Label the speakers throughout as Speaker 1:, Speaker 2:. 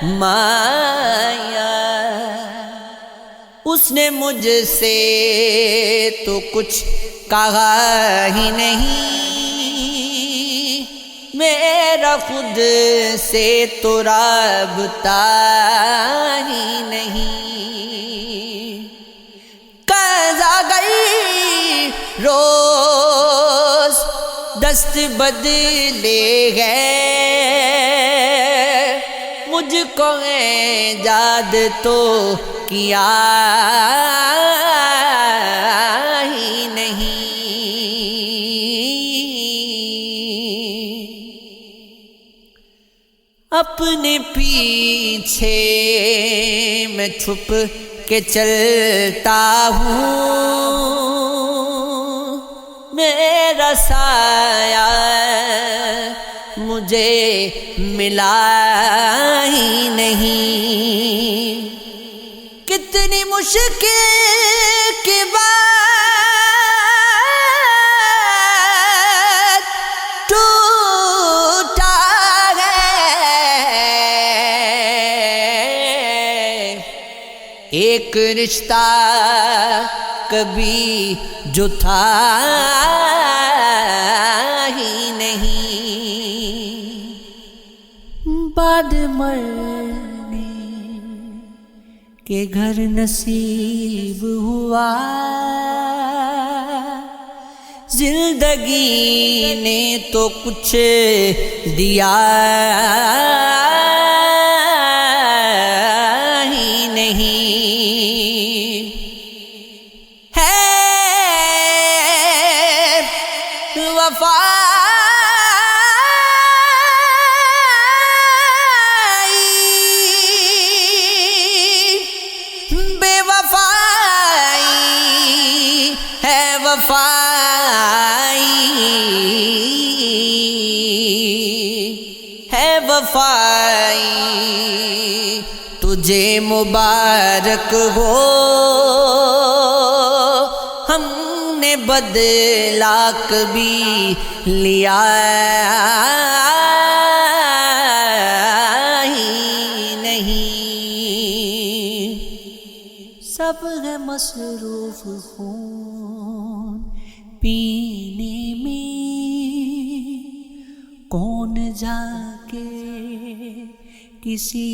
Speaker 1: مایا، اس نے مجھ سے تو کچھ کہا ہی نہیں، میرا خود سے تو رابطہ ہی نہیں، قضا گئی روز دست بدلے گئے، مجھ کو ایجاد تو کیا ہی نہیں، اپنے پیچھے میں چھپ کے چلتا ہوں، میرا سایہ مجھے ملا ہی نہیں، کتنی مشکل کے بعد ٹوٹا ہے ایک رشتہ کبھی جو تھا ہی نہیں، بعد مرنے کے گھر نصیب ہوا، زندگی نے تو کچھ دیا ہی نہیں، ہے وفا ہے وفائی، تجھے مبارک ہو، ہم نے بدلہ کبھی لیا ہی نہیں، سب ہے مصروف خون پینے میں، کون جا کے کسی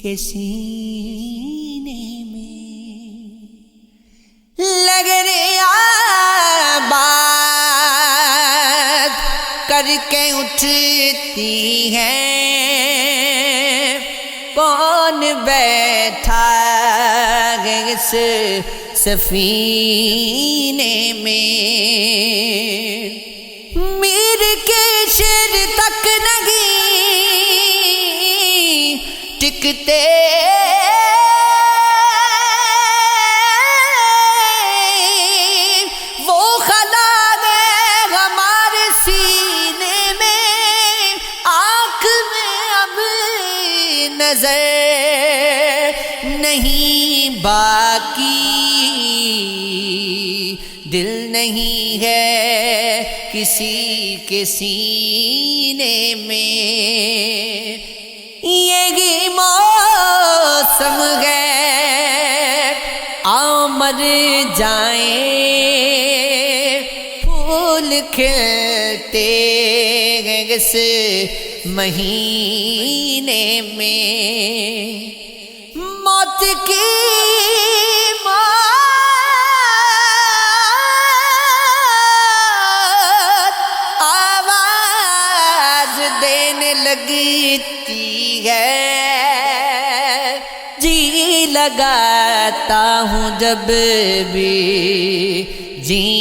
Speaker 1: کے سینے میں لگ رہا بات کر کے اٹھتی ہے، کون بیٹھا ہے اس سفینے میں، میر کے شر تک نہیں ٹکتے، وہ خلا ہے ہمارے سینے میں، آنکھ میں اب نظر نہیں باقی، دل نہیں ہے کسی کے سینے میں، یہی موسم ہے آؤ مر جائیں، پھول کھلتے ہیں اس مہینے میں، موت کی لگتی ہے، جی لگاتا ہوں جب بھی جینے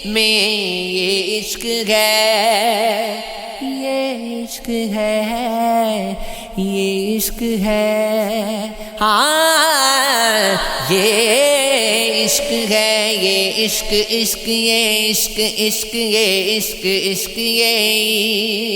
Speaker 1: میں، یہ عشق ہے، یہ عشق ہے، یہ عشق ہے، ہاں یہ عشق ہے، یہ عشق عشق، یہ عشق عشق، یہ عشق عشق، یہ